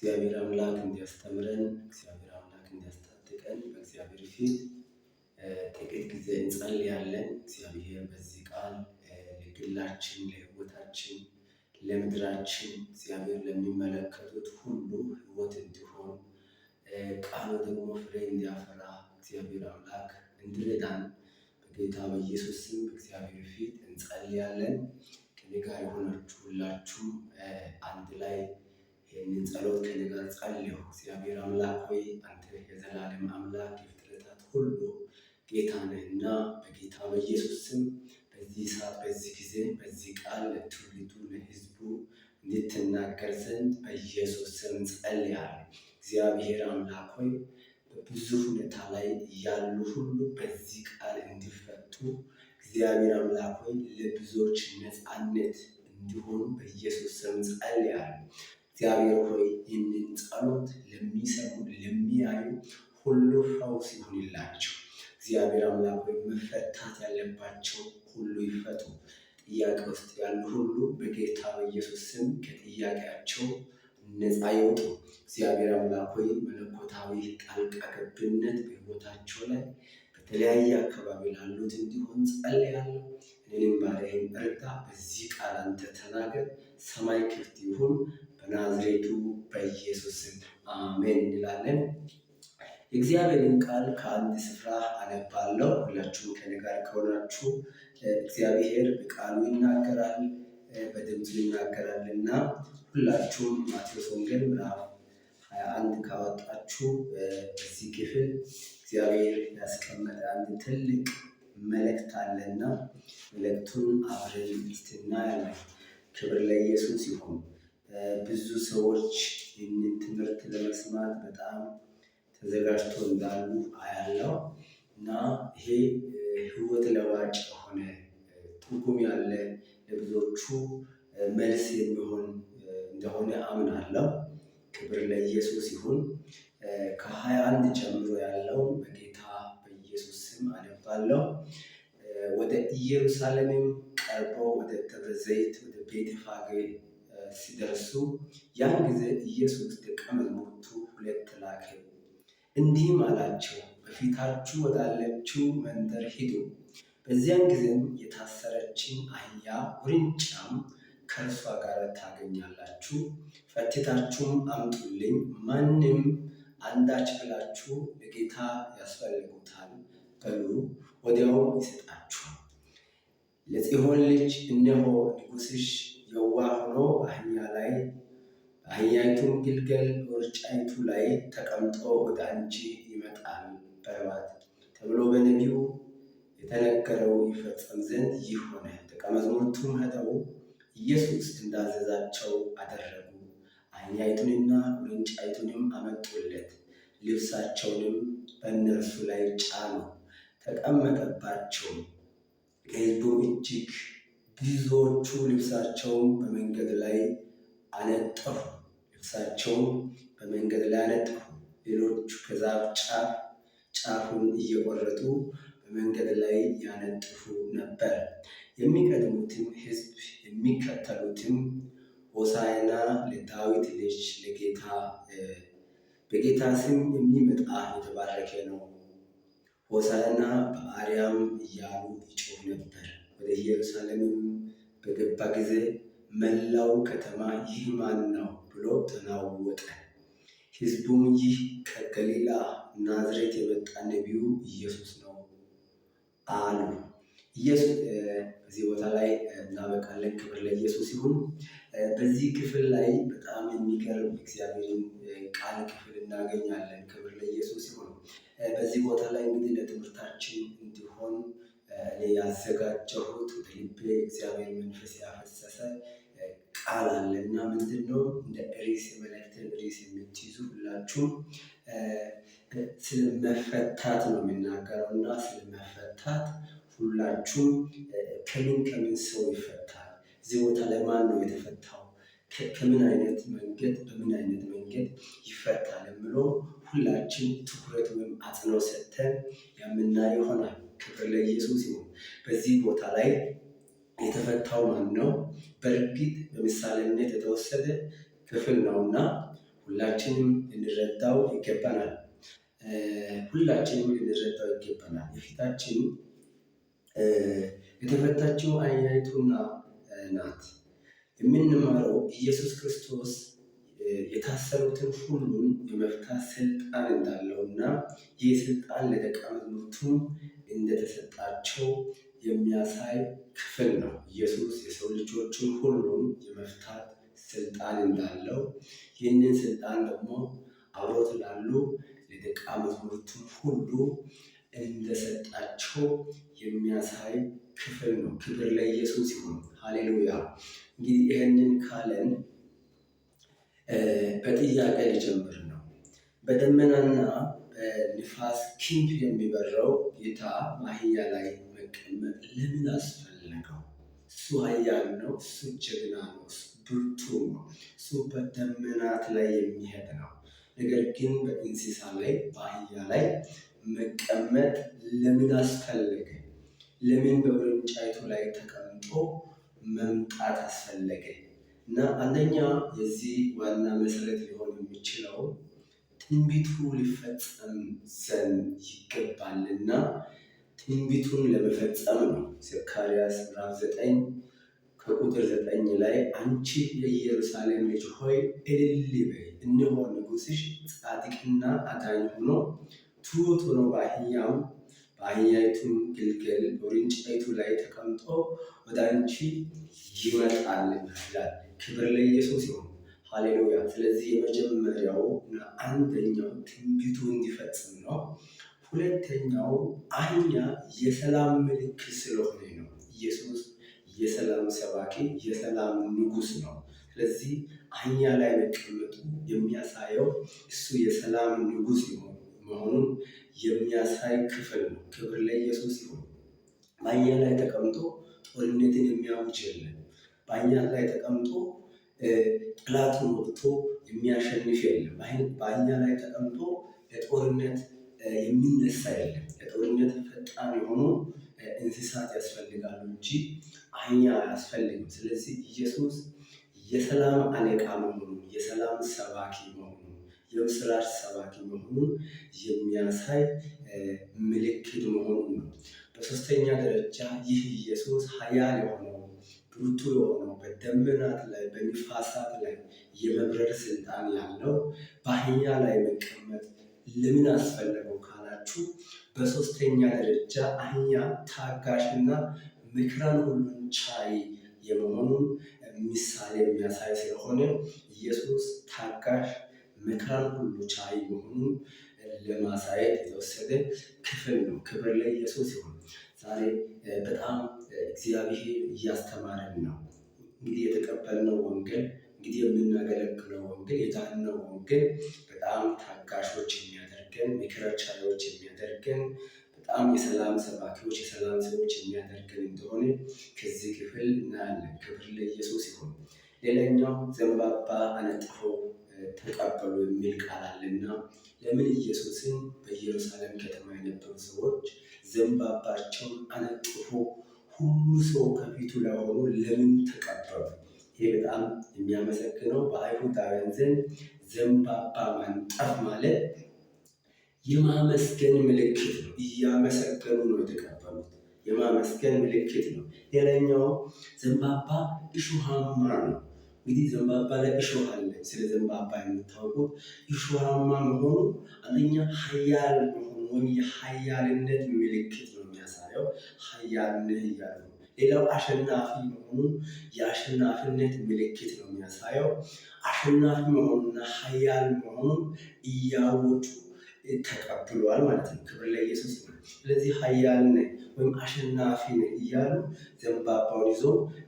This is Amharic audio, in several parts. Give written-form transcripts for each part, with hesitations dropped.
እግዚአብሔር አምላክ እንዲያስተምረን እግዚአብሔር አምላክ እንዲያስታጥቀን በእግዚአብሔር ፊት ጥቂት ጊዜ እንጸልያለን። እግዚአብሔር በዚህ ቃል ለግላችን፣ ለሕይወታችን፣ ለምድራችን እግዚአብሔር ለሚመለከቱት ሁሉ ሕይወት እንዲሆን ቃሉ ደግሞ ፍሬ እንዲያፈራ እግዚአብሔር አምላክ እንዲረዳን በጌታ በኢየሱስ ስም እግዚአብሔር ፊት እንጸልያለን። ከኔ ጋር የሆናችሁ ሁላችሁ አንድ ላይ ይህንን ጸሎት ከኔ ጋር ጸልዩ። እግዚአብሔር አምላክ ሆይ አንተ የዘላለም አምላክ የፍጥረታት ሁሉ ጌታ ነህና በጌታ በኢየሱስ ስም በዚህ ሰዓት በዚህ ጊዜ በዚህ ቃል ለትውልዱ ለሕዝቡ እንድትናገር ዘንድ በኢየሱስ ስም ጸልያለሁ። እግዚአብሔር አምላክ ሆይ በብዙ ሁኔታ ላይ ያሉ ሁሉ በዚህ ቃል እንዲፈቱ እግዚአብሔር አምላክ ሆይ ለብዙዎች ነፃነት እንዲሆኑ በኢየሱስ ስም ጸልያለሁ። እግዚአብሔር ሆይ ይህንን ጸሎት ለሚሰሙ ለሚያዩ ሁሉ ፈውስ ይሁንላቸው። እግዚአብሔር አምላክ ሆይ መፈታት ያለባቸው ሁሉ ይፈቱ። ጥያቄ ውስጥ ያሉ ሁሉ በጌታ በኢየሱስ ስም ከጥያቄያቸው ነፃ ይወጡ። እግዚአብሔር አምላክ ሆይ መለኮታዊ ጣልቃ ገብነት በሕይወታቸው ላይ በተለያየ አካባቢ ላሉት እንዲሆን ጸልያለሁ። እኔንም ባሪያህን እርዳ። በዚህ ቃል አንተ ተናገር። ሰማይ ክፍት ይሁን በናዝሬቱ በኢየሱስ ስም አሜን እንላለን። የእግዚአብሔርን ቃል ከአንድ ስፍራ አነባለሁ። ሁላችሁም ከኔ ጋር ከሆናችሁ እግዚአብሔር በቃሉ ይናገራል፣ በድምፁ ይናገራልና ሁላችሁም ማቴዎስ ወንጌል ምዕራፍ 21 ካወጣችሁ በዚህ ክፍል እግዚአብሔር ያስቀመጠ አንድ ትልቅ መልእክት አለና መልእክቱን አብረን እናያለን። ክብር ለኢየሱስ ይሁን። ብዙ ሰዎች ይህንን ትምህርት ለመስማት በጣም ተዘጋጅቶ እንዳሉ አያለው እና ይሄ ሕይወት ለዋጭ የሆነ ትርጉም ያለ ለብዙዎቹ መልስ የሚሆን እንደሆነ አምናለሁ። ክብር ለኢየሱስ ይሁን። ከ21 ጀምሮ ያለው በጌታ በኢየሱስ ስም አነባለሁ። ወደ ኢየሩሳሌምም ቀርበው ወደ ደብረ ዘይት ወደ ቤተፋጌ ሲደርሱ ያን ጊዜ ኢየሱስ ደቀ መዛሙርቱ ሁለት ላከ፣ እንዲህም አላቸው፣ በፊታችሁ ወዳለችው መንደር ሂዱ። በዚያን ጊዜም የታሰረችን አህያ ውርንጫም ከእርሷ ጋር ታገኛላችሁ፣ ፈትታችሁም አምጡልኝ። ማንም አንዳች ብላችሁ ለጌታ ያስፈልጉታል በሉ፣ ወዲያውም ይሰጣችኋል። ለጽዮን ልጅ እነሆ ንጉሥሽ የዋህ ሆኖ በአህያይቱም ግልገል በውርንጫይቱ ላይ ተቀምጦ ወደ አንቺ ይመጣል በሏት ተብሎ በነቢዩ የተነገረው ይፈጸም ዘንድ ይህ ሆነ። ደቀ መዛሙርቱም ሄደው ኢየሱስ እንዳዘዛቸው አደረጉ። አህያይቱንና ውርንጫይቱንም አመጡለት፣ ልብሳቸውንም በእነርሱ ላይ ጫኑ፣ ተቀመጠባቸው። ከሕዝቡም እጅግ ብዙዎቹ ልብሳቸውን በመንገድ ላይ አነጠፉ። ሌሎቹ ከዛፍ ጫፉን እየቆረጡ በመንገድ ላይ ያነጥፉ ነበር። የሚቀድሙትም ሕዝብ የሚከተሉትም ሆሳዕና ለዳዊት ልጅ በጌታ ስም የሚመጣ የተባረከ ነው፣ ሆሳዕና በአርያም እያሉ ይጮሁ ነበር። ወደ ኢየሩሳሌምም በገባ ጊዜ መላው ከተማ ይህ ማን ነው ብሎ ተናወጠ። ሕዝቡም ይህ ከገሊላ ናዝሬት የመጣ ነቢዩ ኢየሱስ ነው አሉ። በዚህ ቦታ ላይ እናበቃለን። ክብር ለኢየሱስ ይሁን። በዚህ ክፍል ላይ በጣም የሚገርም እግዚአብሔርን ቃል ክፍል እናገኛለን። ክብር ለኢየሱስ ይሁን። በዚህ ቦታ ላይ እንግዲህ ለትምህርታችን እንዲሆን እኔ ያዘጋጀሁት በልቤ እግዚአብሔር መንፈስ ያፈሰሰ ቃል አለና ምንድን ነው? እንደ ርዕስ የመልእክትን ርዕስ የምትይዙ ሁላችሁ ስለመፈታት ነው የሚናገረው እና ስለመፈታት ሁላችሁም ከምን ሰው ይፈታል? እዚህ ቦታ ላይ ማን ነው የተፈታው? በምን አይነት መንገድ ይፈታል የምለው ሁላችን ትኩረት ወይም አጽንኦት ሰጥተን የምናየው ይሆናል። ክብር ለኢየሱስ ይሁን። በዚህ ቦታ ላይ የተፈታው ማን ነው? በእርግጥ በምሳሌነት የተወሰደ ክፍል ነውና ሁላችንም ልንረዳው ይገባናል። የፊታችን የተፈታችው አህያይቱና ናት። የምንማረው ኢየሱስ ክርስቶስ የታሰሩትን ሁሉን የመፍታት ስልጣን እንዳለውና ይህ ስልጣን ለደቀ መዛሙርቱም እንደተሰጣቸው የሚያሳይ ክፍል ነው። ኢየሱስ የሰው ልጆችን ሁሉን የመፍታት ስልጣን እንዳለው ይህንን ስልጣን ደግሞ አብሮት ላሉ ለደቀ መዛሙርቱ ሁሉ እንደሰጣቸው የሚያሳይ ክፍል ነው። ክብር ለኢየሱስ ይሁን። ሃሌሉያ። እንግዲህ ይህንን ካለን በጥያቄ ሊጀምር ነው። በደመናና በንፋስ ክንፍ የሚበረው ጌታ በአህያ ላይ መቀመጥ ለምን አስፈለገው? እሱ ኃያል ነው። እሱ ጀግና ነው። እሱ ብርቱ ነው። እሱ በደመናት ላይ የሚሄድ ነው። ነገር ግን በእንስሳ ላይ በአህያ ላይ መቀመጥ ለምን አስፈለገ? ለምን በውርንጫይቱ ላይ ተቀምጦ መምጣት አስፈለገ? እና አንደኛ የዚህ ዋና መሰረት ሊሆን የሚችለው ትንቢቱ ሊፈጸም ዘንድ ይገባልና ትንቢቱን ለመፈጸም ነው። ዘካርያስ ምዕራፍ 9 ከቁጥር 9 ላይ አንቺ የኢየሩሳሌም ልጅ ሆይ እልል በይ፣ እነሆ ንጉሥሽ ጻድቅና አዳኝ ሆኖ ትሑት ሆኖ በአህያይቱም ግልገል በውርንጫይቱ ላይ ተቀምጦ ወደ አንቺ ይመጣል ይላል። ክብር ለኢየሱስ ይሁን። ሃሌሉያ። ስለዚህ የመጀመሪያው እና አንደኛው ትንቢቱ እንዲፈጽም ነው። ሁለተኛው አህያ የሰላም ምልክት ስለሆነ ነው። ኢየሱስ የሰላም ሰባኪ፣ የሰላም ንጉሥ ነው። ስለዚህ አህያ ላይ መቀመጡ የሚያሳየው እሱ የሰላም ንጉሥ መሆኑን የሚያሳይ ክፍል ነው። ክብር ለኢየሱስ ይሁን። በአህያ ላይ ተቀምጦ ጦርነትን የሚያውጅ የለም። በአህያ ላይ ተቀምጦ ጠላቱን ወቅቶ የሚያሸንፍ የለም። በአህያ ላይ ተቀምጦ ለጦርነት የሚነሳ የለም። ለጦርነት ፈጣን የሆኑ እንስሳት ያስፈልጋሉ እንጂ አህያ አያስፈልግም። ስለዚህ ኢየሱስ የሰላም አለቃ መሆኑን፣ የሰላም ሰባኪ መሆኑን፣ የምስራች ሰባኪ መሆኑን የሚያሳይ ምልክት መሆኑን ነው። በሶስተኛ ደረጃ ይህ ኢየሱስ ኃያል የሆነው ብርቱ የሆነው በደመናት ላይ በንፋሳት ላይ የመብረር ስልጣን ያለው በአህያ ላይ መቀመጥ ለምን አስፈለገው ካላችሁ፣ በሶስተኛ ደረጃ አህያ ታጋሽና መከራን ሁሉን ቻይ የመሆኑን ምሳሌ የሚያሳይ ስለሆነ ኢየሱስ ታጋሽ መከራን ሁሉ ቻይ መሆኑን ለማሳየት የተወሰደ ክፍል ነው። ክብር ለኢየሱስ ይሁን። ዛሬ በጣም እግዚአብሔር እያስተማረን ነው። እንግዲህ የተቀበልነው ወንጌል፣ እንግዲህ የምናገለግለው ወንጌል፣ የዳንነው ወንጌል በጣም ታጋሾች የሚያደርገን፣ መከራ ቻዮች የሚያደርገን፣ በጣም የሰላም ሰባኪዎች፣ የሰላም ሰዎች የሚያደርገን እንደሆነ ከዚህ ክፍል እናያለን። ክብር ለኢየሱስ ይሁን። ሌላኛው ዘንባባ አነጥፈው ተቀበሉ የሚል ቃል አለና ለምን ኢየሱስን በኢየሩሳሌም ከተማ የነበሩ ሰዎች ዘንባባቸውን አነጥፎ ሁሉ ሰው ከፊቱ ላይ ሆኖ ለምን ተቀበሉ? ይህ በጣም የሚያመሰግነው በአይሁዳውያን ዘንድ ዘንባባ ማንጠፍ ማለት የማመስገን ምልክት ነው። እያመሰገኑ ነው የተቀበሉት። የማመስገን ምልክት ነው። ሌላኛው ዘንባባ እሾሃማ ነው። እንግዲህ ዘንባባ ላይ እሾህ አለ። ስለ ዘንባባ የምታውቁት እሾሃማ መሆኑ አንደኛ ኃያል መሆኑ ወይም የኃያልነት ምልክት ነው የሚያሳየው። ኃያልነት እያሉ ሌላው አሸናፊ መሆኑን የአሸናፊነት ምልክት ነው የሚያሳየው። አሸናፊ መሆኑና ኃያል መሆኑን እያወጡ ተቀብሏል ማለት ነው። ክብር ለኢየሱስ ነው። ስለዚህ ኃያል ነህ ወይም አሸናፊ ነህ እያሉ ዘንባባውን ይዞ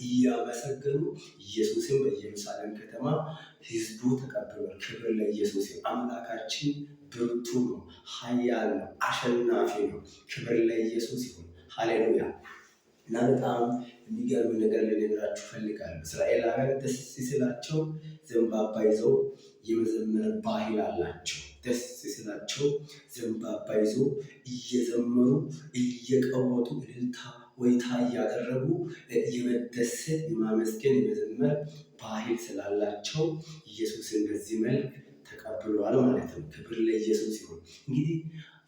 እያመሰገኑ ኢየሱስን በኢየሩሳሌም ከተማ ሕዝቡ ተቀብሏል። ክብር ለኢየሱስ ነው። አምላካችን ብርቱ ነው፣ ኃያል ነው፣ አሸናፊ ነው። ክብር ለኢየሱስ ይሁን። ሃሌሉያ። እና በጣም የሚገርም ነገር ልነግራችሁ ፈልጋለሁ። እስራኤላውያን ደስ ሲላቸው ዘንባባ ይዘው የመዘመር ባህል አላቸው። ደስ ሲላቸው ዘንባባ ይዘው እየዘመሩ እየቀወጡ እልልታ ወይታ እያደረጉ የመደሰት የማመስገን የመዘመር ባህል ስላላቸው ኢየሱስን በዚህ መልክ ተቀብሏል ማለት ነው። ክብር ለኢየሱስ ይሁን። እንግዲህ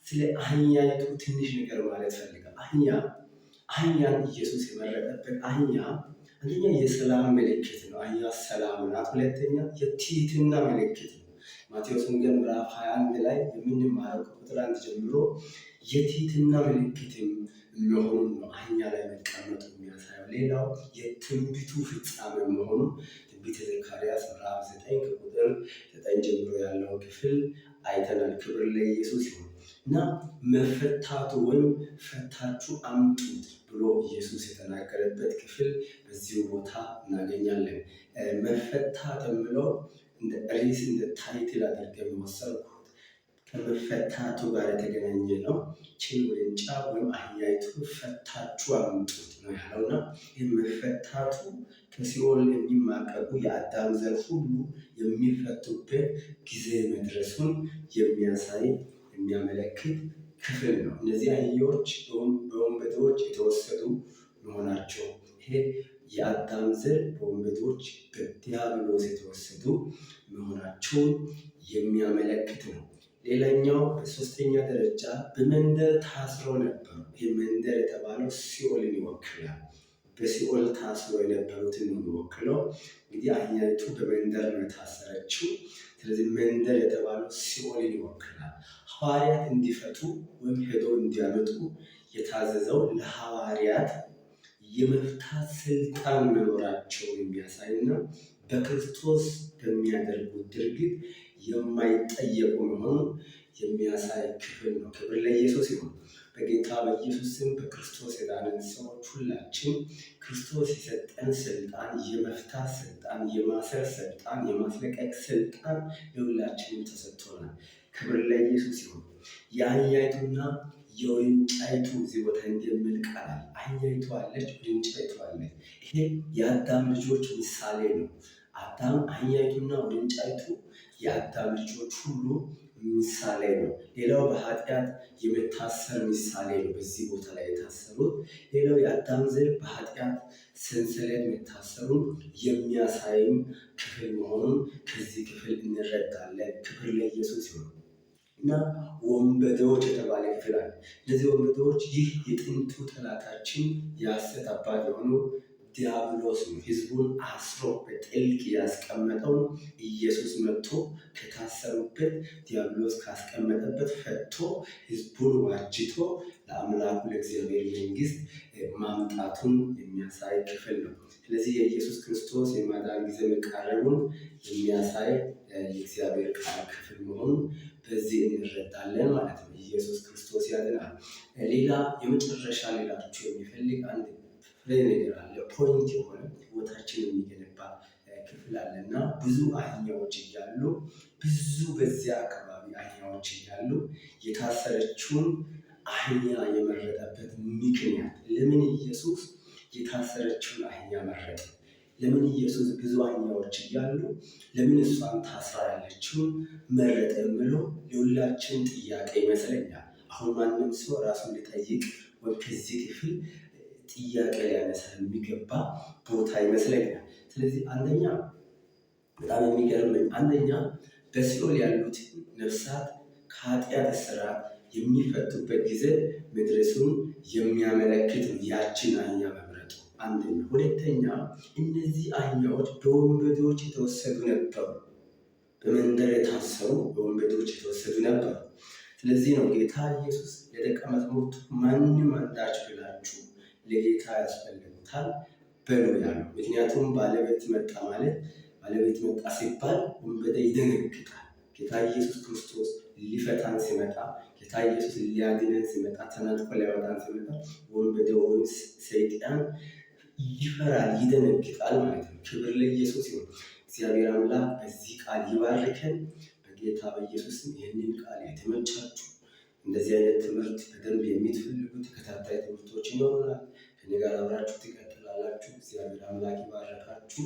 ስለ አህያይቱ ትንሽ ነገር ማለት ፈልጋል። አህያን ኢየሱስ የመረጠበት አህያ አንደኛ የሰላም ምልክት ነው። አህያ ሰላም ናት። ሁለተኛ የትህትና ምልክት ነው። ማቴዎስ ወንጌል ምዕራፍ 21 ላይ የምንማረው ከቁጥር 1 ጀምሮ የትህትና ምልክትም መሆኑን ነው አህያ ላይ መቀመጡ የሚያሳየው። ሌላው የትንቢቱ ፍጻሜ መሆኑን ትንቢተ ዘካርያስ ምዕራፍ 9 ከቁጥር 9 ጀምሮ ያለው ክፍል አይተናል። ክብር ለኢየሱስ ይሁን እና መፈታቱ ወይም ፈታችሁ አምጡት ብሎ ኢየሱስ የተናገረበት ክፍል በዚሁ ቦታ እናገኛለን። መፈታት የምለው እንደ ርዕስ እንደ ታይትል አድርገን የወሰድኩት ከመፈታቱ ጋር የተገናኘ ነው። ችን ውርንጫ ወይም አህያይቱ ፈታችሁ አምጡት ነው ያለውና ይህ መፈታቱ ከሲኦል የሚማቀቁ የአዳም ዘር ሁሉ የሚፈቱበት ጊዜ መድረሱን የሚያሳይ የሚያመለክት ክፍል ነው። እነዚህ አህዮች በወንበዴዎች የተወሰዱ መሆናቸው ይሄ የአዳም ዘር በወንበዴዎች በዲያብሎስ የተወሰዱ መሆናቸውን የሚያመለክት ነው። ሌላኛው በሶስተኛ ደረጃ በመንደር ታስረው ነበሩ። ይህ መንደር የተባለው ሲኦልን ይወክላል። በሲኦል ታስሮ የነበሩትን ነው የሚወክለው። እንግዲህ አህያይቱ በመንደር ነው የታሰረችው። ስለዚህ መንደር የተባለው ሲኦልን ይወክላል። ሐዋርያት እንዲፈቱ ወይም ሄዶ እንዲያመጡ የታዘዘው ለሐዋርያት የመፍታት ስልጣን መኖራቸው የሚያሳይና በክርስቶስ በሚያደርጉት ድርጊት የማይጠየቁ መሆኑን የሚያሳይ ክፍል ነው። ክብር ለኢየሱስ ይሁን። በጌታ በኢየሱስ ስም በክርስቶስ የዳንን ሰዎች ሁላችን ክርስቶስ የሰጠን ስልጣን፣ የመፍታት ስልጣን፣ የማሰር ስልጣን፣ የማስለቀቅ ስልጣን ለሁላችንም ተሰጥቶናል። ክብር ለኢየሱስ ይሁን። የአህያይቱና የውርንጫይቱ እዚህ ቦታ እንደሚል ቃል አህያይቱ አለች፣ ውርንጫይቱ አለች። ይሄ የአዳም ልጆች ምሳሌ ነው። አዳም አህያይቱና ውርንጫይቱ የአዳም ልጆች ሁሉ ምሳሌ ነው። ሌላው በኃጢአት የመታሰር ምሳሌ ነው። በዚህ ቦታ ላይ የታሰሩት ሌላው የአዳም ዘር በኃጢአት ሰንሰለት መታሰሩን የሚያሳይም ክፍል መሆኑን ከዚህ ክፍል እንረዳለን። ክብር ለኢየሱስ ይሁን እና ወንበዴዎች የተባለ ክፍል አለ። እነዚህ ወንበዴዎች ይህ የጥንቱ ጠላታችን የሐሰት አባት የሆኑ ዲያብሎስ ነው። ሕዝቡን አስሮ በጥልቅ ያስቀመጠው ኢየሱስ መጥቶ ከታሰሩበት ዲያብሎስ ካስቀመጠበት ፈቶ ሕዝቡን ዋጅቶ ለአምላኩ ለእግዚአብሔር መንግሥት ማምጣቱን የሚያሳይ ክፍል ነው። ስለዚህ የኢየሱስ ክርስቶስ የማዳን ጊዜ መቃረቡን የሚያሳይ የእግዚአብሔር ቃል ክፍል መሆኑን በዚህ እንረዳለን ማለት ነው። ኢየሱስ ክርስቶስ ያድናል። ሌላ የመጨረሻ ሌላችሁ የሚፈልግ አንድ ፍሬ ነገር አለ። ፖይንት የሆነ ቦታችን የሚገነባ ክፍል አለ እና ብዙ አህያዎች እያሉ በዚያ አካባቢ አህያዎች እያሉ የታሰረችውን አህያ የመረጠበት ምክንያት ለምን ኢየሱስ የታሰረችውን አህያ መረጠ? ለምን ኢየሱስ ብዙ አህያዎች እያሉ ለምን እሷን ታስራ ያለችውን መረጠ የሚለው የሁላችን ጥያቄ ይመስለኛል። አሁን ማንም ሰው ራሱን ሊጠይቅ ወይ ከዚህ ክፍል ጥያቄ ሊያነሳ የሚገባ ቦታ ይመስለኛል። ስለዚህ አንደኛ በጣም የሚገርመኝ በሲኦል ያሉት ነፍሳት ከኃጢአት እስራት የሚፈቱበት ጊዜ መድረሱን የሚያመለክት ነው ያችን አህያ መምረጡ አንደኛ። ሁለተኛ እነዚህ አህያዎች በወንበዴዎች የተወሰዱ ነበሩ። በመንደር የታሰሩ በወንበዴዎች የተወሰዱ ነበሩ። ስለዚህ ነው ጌታ ኢየሱስ ለደቀ መዛሙርቱ ማንም አንዳች ብላችሁ ለጌታ ያስፈልጉታል በሉ ያለው። ምክንያቱም ባለቤት መጣ ማለት ባለቤት መጣ ሲባል ወንበዴ ይደነግጣል። ጌታ ኢየሱስ ክርስቶስ ሊፈታን ሲመጣ፣ ጌታ ኢየሱስ ሊያድነን ሲመጣ፣ ተናጥቆ ሊያወጣን ሲመጣ ወንበዴ ወይም ሰይጣን ይፈራል፣ ይደነግጣል ማለት ነው። ክብር ለኢየሱስ ይሁን። እግዚአብሔር አምላክ በዚህ ቃል ይባርከን። በጌታ በኢየሱስ ይህንን ቃል የተመቻችሁ እንደዚህ አይነት ትምህርት በደንብ የምትፈልጉ ተከታታይ ትምህርቶች ይኖሩናል። ከእኔ ጋር አብራችሁ ትቀጥላላችሁ። እግዚአብሔር አምላክ ይባርካችሁ።